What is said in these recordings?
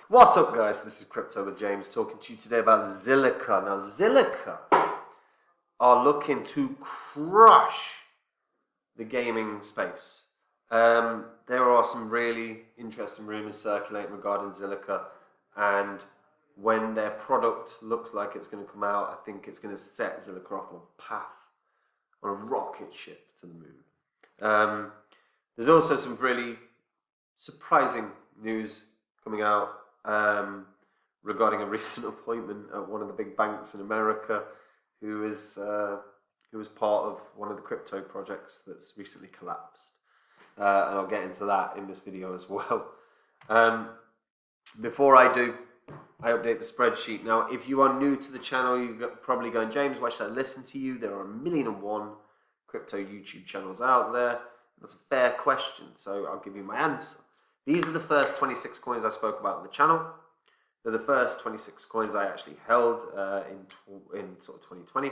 What's up, guys? This is Crypto with James, talking to you today about Zilliqa. Now, Zilliqa are looking to crush the gaming space. There are some really interesting rumors circulating regarding Zilliqa, and when their product looks like it's going to come out, I think it's going to set Zilliqa off on a path, on a rocket ship to the moon. There's also some really surprising news coming out regarding a recent appointment at one of the big banks in America, who was part of one of the crypto projects that's recently collapsed, and I'll get into that in this video as well. Before I do, I update the spreadsheet. Now, if you are new to the channel, you're probably going, James, why should I listen to you? There are 1,000,001 crypto YouTube channels out there. That's a fair question, so I'll give you my answer. These are the first 26 coins I spoke about on the channel. They're the first 26 coins I actually held in sort of 2020.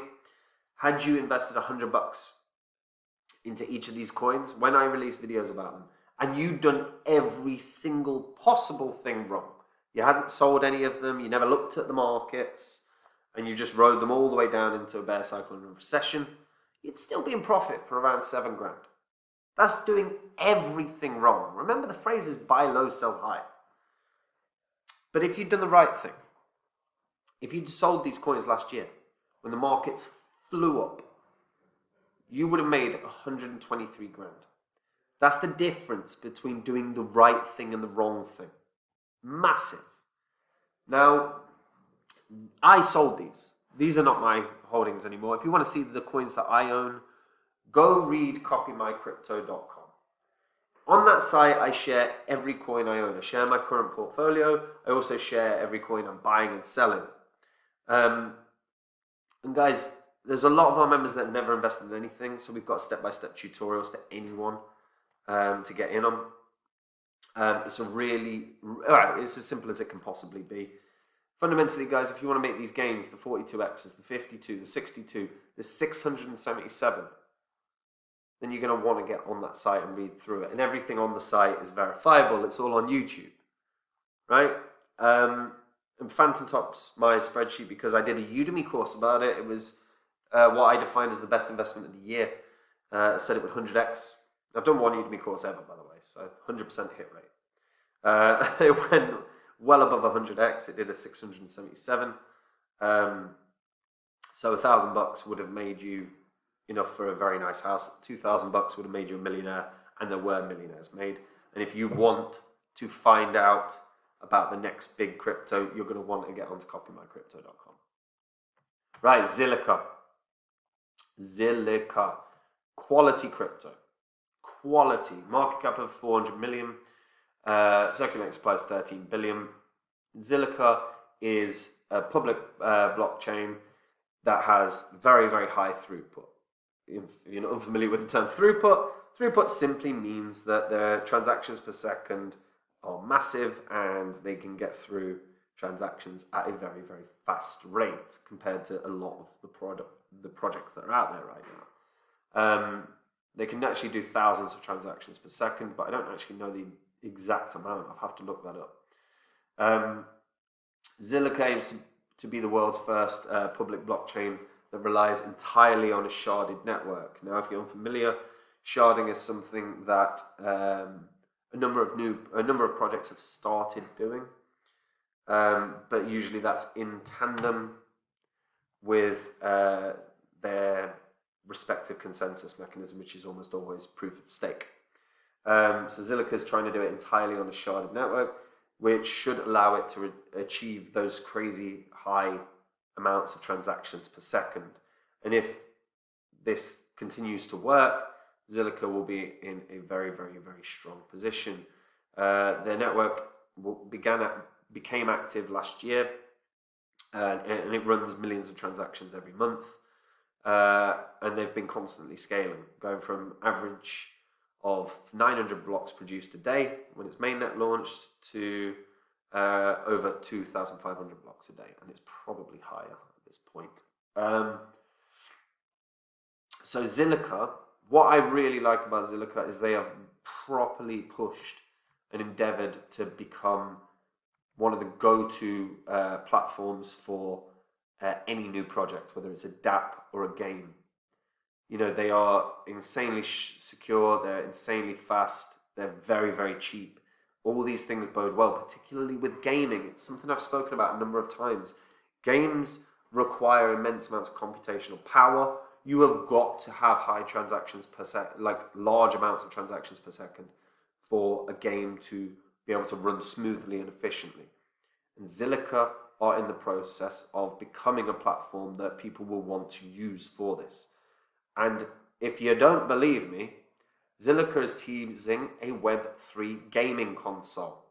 Had you invested $100 into each of these coins when I release videos about them, and you'd done every single possible thing wrong, you hadn't sold any of them, you never looked at the markets, and you just rode them all the way down into a bear cycle and a recession, you'd still be in profit for around 7 grand. That's doing everything wrong. Remember, the phrase is buy low, sell high. But if you'd done the right thing, if you'd sold these coins last year when the markets flew up, you would have made 123 grand. That's the difference between doing the right thing and the wrong thing. Massive. Now, I sold these. These are not my holdings anymore. If you want to see the coins that I own, go read copymycrypto.com. On that site, I share every coin I own. I share my current portfolio. I also share every coin I'm buying and selling. And guys, there's a lot of our members that have never invested in anything, so we've got step-by-step tutorials for anyone to get in on. It's as simple as it can possibly be. Fundamentally, guys, if you want to make these gains, the 42Xs, the 52, the 62, the 677, then you're going to want to get on that site and read through it. And everything on the site is verifiable. It's all on YouTube, right? And Phantom tops my spreadsheet because I did a Udemy course about it. It was what I defined as the best investment of the year. I said it would 100x. I've done one Udemy course ever, by the way, so 100% hit rate. It went well above 100x. It did a 677. So $1,000 would have made you enough for a very nice house. $2,000 would have made you a millionaire, and there were millionaires made. And if you want to find out about the next big crypto, you're going to want to get onto copymycrypto.com. Right, Zilliqa. Zilliqa. Quality crypto. Quality. Market cap of 400 million. Circulating supply is 13 billion. Zilliqa is a public blockchain that has very, very high throughput. If you're not unfamiliar with the term throughput simply means that the transactions per second are massive and they can get through transactions at a very, very fast rate compared to a lot of the projects that are out there right now. They can actually do thousands of transactions per second, but I don't actually know the exact amount. I'll have to look that up. Zilliqa aims to be the world's first public blockchain that relies entirely on a sharded network. Now, if you're unfamiliar, sharding is something that a number of projects have started doing, but usually that's in tandem with their respective consensus mechanism, which is almost always proof of stake. So Zilliqa is trying to do it entirely on a sharded network, which should allow it to achieve those crazy high amounts of transactions per second. And if this continues to work, Zilliqa will be in a very, very, very strong position. Their network became active last year, and it runs millions of transactions every month. And they've been constantly scaling, going from average of 900 blocks produced a day when its mainnet launched to over 2,500 blocks a day, and it's probably higher at this point. So Zilliqa, what I really like about Zilliqa is they have properly pushed and endeavored to become one of the go-to platforms for any new project, whether it's a DApp or a game. You know, they are insanely secure, they're insanely fast, they're very, very cheap. All these things bode well, particularly with gaming. It's something I've spoken about a number of times. Games require immense amounts of computational power. You have got to have high transactions per second, like large amounts of transactions per second, for a game to be able to run smoothly and efficiently. And Zilliqa are in the process of becoming a platform that people will want to use for this. And if you don't believe me, Zilliqa is teasing a Web3 gaming console.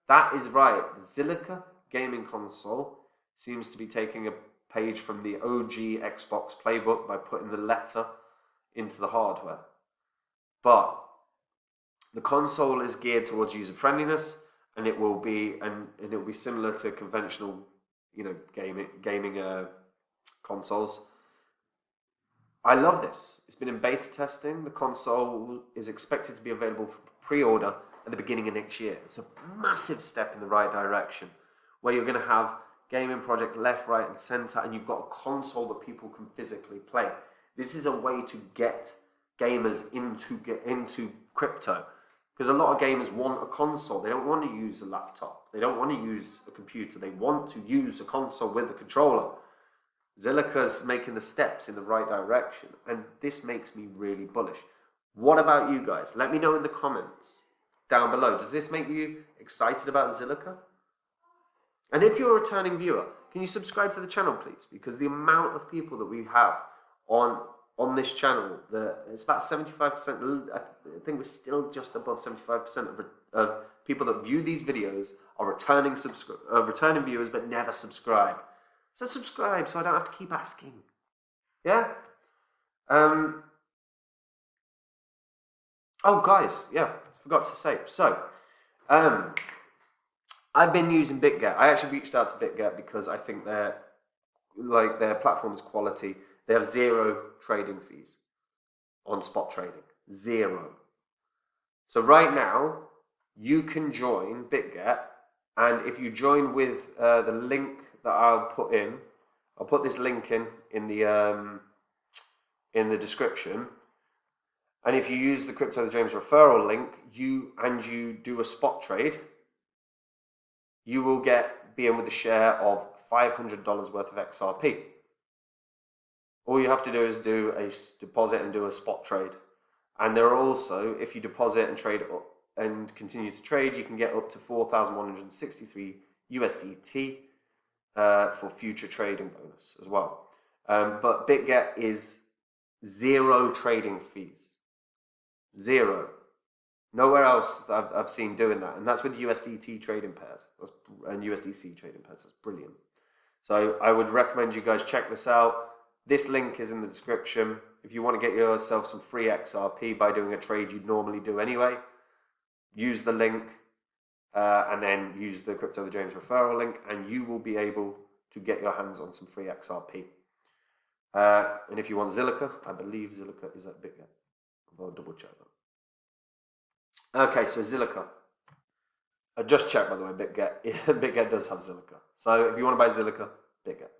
That is right. The Zilliqa gaming console seems to be taking a page from the OG Xbox playbook by putting the letter into the hardware. But the console is geared towards user friendliness, and it will be similar to conventional, gaming consoles. I love this. It's been in beta testing. The console is expected to be available for pre-order at the beginning of next year. It's a massive step in the right direction, where you're going to have gaming projects left, right, and center, and you've got a console that people can physically play. This is a way to get gamers into crypto, because a lot of gamers want a console. They don't want to use a laptop. They don't want to use a computer. They want to use a console with a controller. Zilliqa's making the steps in the right direction, and this makes me really bullish. What about you guys? Let me know in the comments down below. Does this make you excited about Zilliqa? And if you're a returning viewer, can you subscribe to the channel, please? Because the amount of people that we have on this channel, it's about 75%. I think we're still just above 75% of people that view these videos are returning viewers, but never subscribe. So subscribe, so I don't have to keep asking. Yeah. Oh, guys, yeah, forgot to say. So, I've been using Bitget. I actually reached out to Bitget because I think their platform is quality. They have 0 trading fees on spot trading. 0. So right now, you can join Bitget, and if you join with the link that I'll put this link in the description. And if you use the Crypto with James referral link, you do a spot trade, you will be in with a share of $500 worth of XRP. All you have to do is do a deposit and do a spot trade. And there are also, if you deposit and trade and continue to trade, you can get up to 4,163 USDT for future trading bonus as well. But Bitget is 0 trading fees. 0. Nowhere else I've seen doing that. And that's with USDT trading pairs and USDC trading pairs. That's brilliant. So I would recommend you guys check this out. This link is in the description. If you want to get yourself some free XRP by doing a trade you'd normally do anyway, use the link and then use the Crypto with James referral link, and you will be able to get your hands on some free XRP. And if you want Zilliqa, I believe Zilliqa is at Bitget. I'll double check that. Okay, so Zilliqa. I just checked, by the way, Bitget does have Zilliqa. So if you want to buy Zilliqa, Bitget.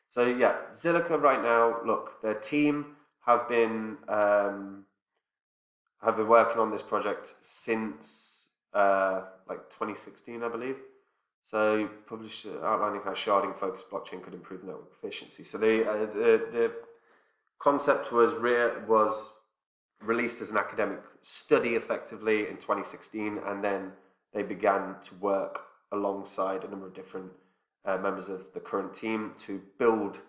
So yeah, Zilliqa right now, look, their team have been working on this project since like 2016, I believe. So published outlining how sharding focused blockchain could improve network efficiency. So the concept was released as an academic study effectively in 2016, and then they began to work alongside a number of different members of the current team to build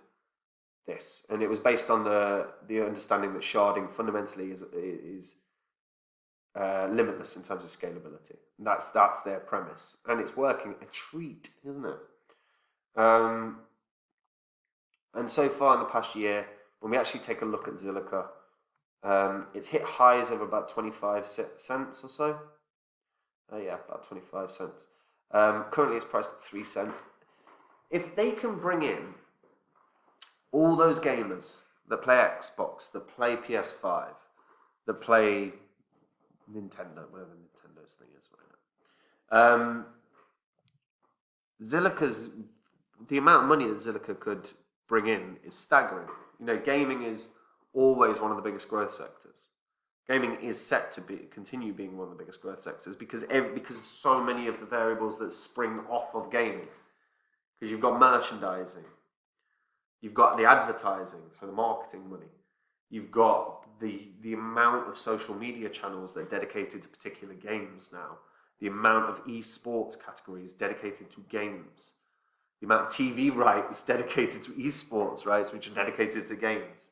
this. And it was based on the understanding that sharding fundamentally is limitless in terms of scalability. And that's their premise, and it's working a treat, isn't it? And so far in the past year, when we actually take a look at Zilliqa, it's hit highs of about 25 cents or so. Yeah, about 25 cents. Currently it's priced at 3 cents. If they can bring in all those gamers that play Xbox, that play PS5, that play Nintendo, whatever Nintendo's thing is right now, the amount of money that Zilliqa could bring in is staggering. You know, gaming is always one of the biggest growth sectors. Gaming is set to continue being one of the biggest growth sectors because of so many of the variables that spring off of gaming. Because you've got merchandising, you've got the advertising, so the marketing money. You've got the amount of social media channels that are dedicated to particular games now. The amount of esports categories dedicated to games. The amount of TV rights dedicated to esports rights, which are dedicated to games.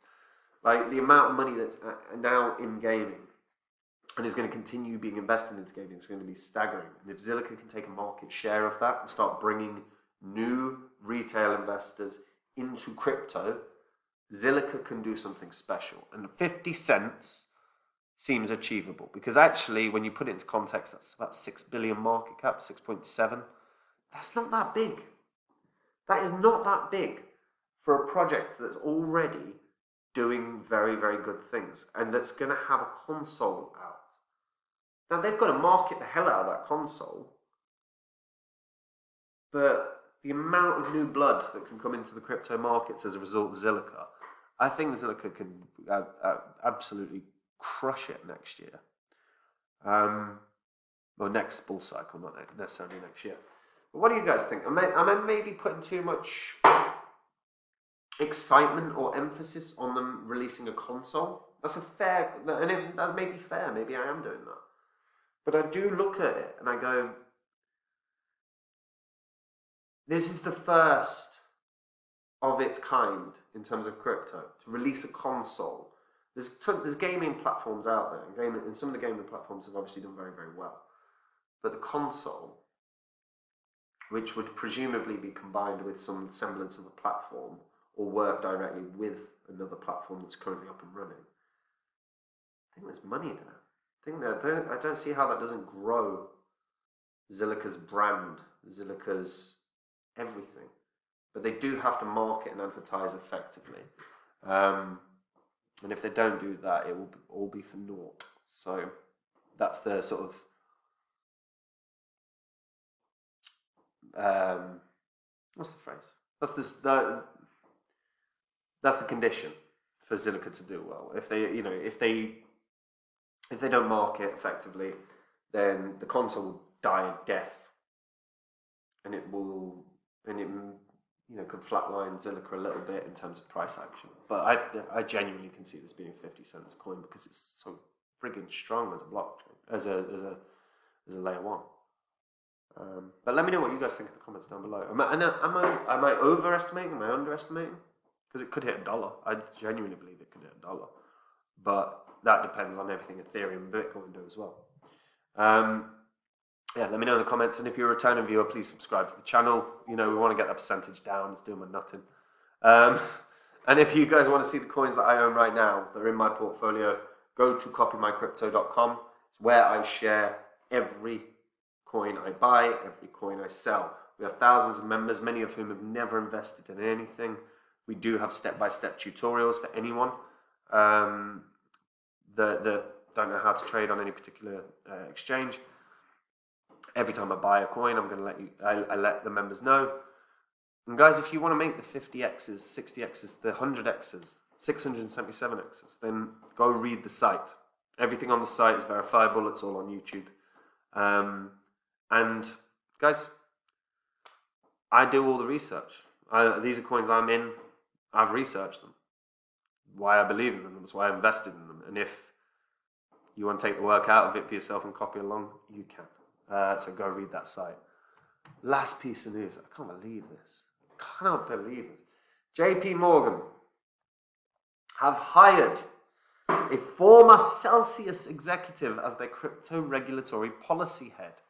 Like, the amount of money that's now in gaming and is going to continue being invested into gaming is going to be staggering. And if Zilliqa can take a market share of that and start bringing new retail investors into crypto, Zilliqa can do something special. And 50 cents seems achievable because actually, when you put it into context, that's about 6 billion market cap, 6.7. That's not that big. That is not that big for a project that's already doing very, very good things and that's going to have a console out. Now, they've got to market the hell out of that console, but the amount of new blood that can come into the crypto markets as a result of Zilliqa, I think Zilliqa can absolutely crush it next year. Well, next bull cycle, not necessarily next year. But what do you guys think? Am I maybe putting too much excitement or emphasis on them releasing a console? That's a fair, and that may be fair. Maybe I am doing that. But I do look at it and I go, this is the first of its kind in terms of crypto to release a console. There's gaming platforms out there, and some of the gaming platforms have obviously done very, very well. But the console, which would presumably be combined with some semblance of a platform or work directly with another platform that's currently up and running, I think there's money there. I don't see how that doesn't grow Zilliqa's brand, Zilliqa's everything. But they do have to market and advertise effectively. And if they don't do that, it will all be for naught. So that's the sort of what's the phrase? That's the condition for Zilliqa to do well. If they don't market effectively, then the console will die a death, and it could flatline Zilliqa a little bit in terms of price action. But I genuinely can see this being 50 cents a coin because it's so friggin' strong as a blockchain, as a layer one. But let me know what you guys think in the comments down below. Am I overestimating? Am I underestimating? Because it could hit $1. I genuinely believe it could hit $1. But that depends on everything Ethereum and Bitcoin do as well. Yeah, let me know in the comments. And if you're a returning viewer, please subscribe to the channel. You know, we want to get that percentage down. It's doing my nutting. And if you guys want to see the coins that I own right now, that are in my portfolio, go to copymycrypto.com. It's where I share every coin I buy, every coin I sell. We have thousands of members, many of whom have never invested in anything. We do have step-by-step tutorials for anyone that don't know how to trade on any particular exchange. Every time I buy a coin, I'm going to I let the members know. And guys, if you want to make the 50x's, 60x's, the 100x's, 677x's, then go read the site. Everything on the site is verifiable. It's all on YouTube. And guys, I do all the research. These are coins I'm in. I've researched them. Why I believe in them. That's why I invested in them. And if you want to take the work out of it for yourself and copy along, you can. So go read that site. Last piece of news. I can't believe this. I cannot believe it. JP Morgan have hired a former Celsius executive as their crypto regulatory policy head.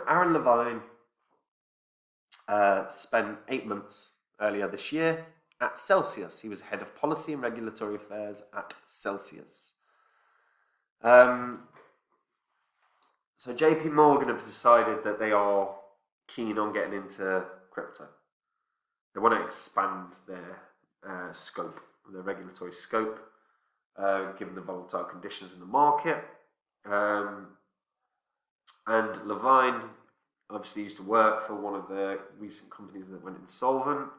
Aaron Levine spent 8 months earlier this year at Celsius. He was head of policy and regulatory affairs at Celsius. So JP Morgan have decided that they are keen on getting into crypto. They want to expand their scope, their regulatory scope, given the volatile conditions in the market. And Levine obviously used to work for one of the recent companies that went insolvent.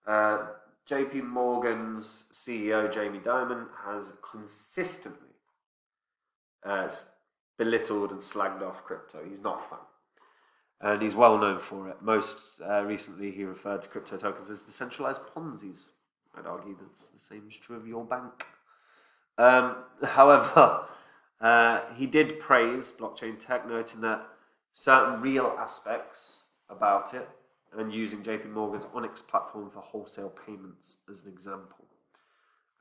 JP Morgan's CEO, Jamie Dimon, has consistently belittled and slagged off crypto. He's not a fan. And he's well known for it. Most recently, he referred to crypto tokens as decentralized Ponzi's. I'd argue that's the same is true of your bank. However, he did praise blockchain tech, noting that certain real aspects about it and using JP Morgan's Onyx platform for wholesale payments as an example.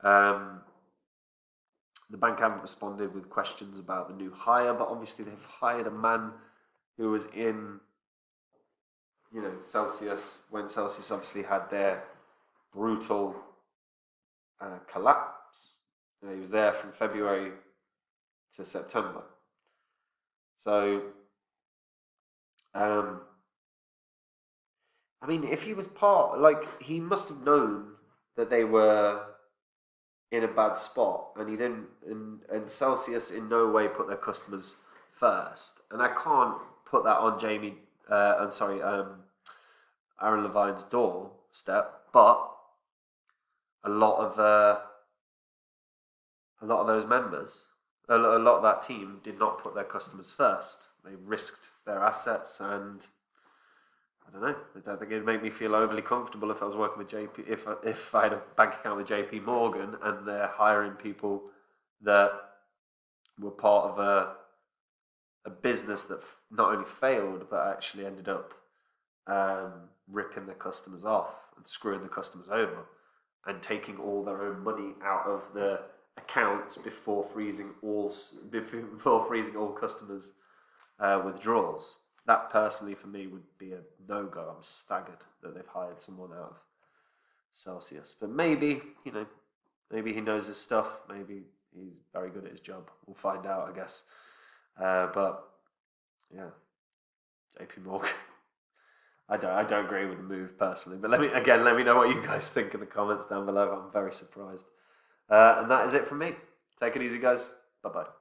The bank haven't responded with questions about the new hire, but obviously they've hired a man who was in, Celsius, when Celsius obviously had their brutal collapse. He was there from February to September. So, if he was he must have known that they were in a bad spot, and he didn't. And Celsius in no way put their customers first. And I can't put that on Aaron Levine's doorstep, but a lot of those members, a lot of that team did not put their customers first. They risked their assets, and I don't know. I don't think it'd make me feel overly comfortable if I was working with JP. If I had a bank account with JP Morgan and they're hiring people that were part of a business that not only failed but actually ended up ripping the customers off and screwing the customers over and taking all their own money out of the accounts before freezing all customers' withdrawals. That personally for me would be a no-go. I'm staggered that they've hired someone out of Celsius. But maybe he knows his stuff. Maybe he's very good at his job. We'll find out, I guess. But yeah, JP Morgan. I don't agree with the move personally. But let me know what you guys think in the comments down below. I'm very surprised. And that is it from me. Take it easy, guys. Bye-bye.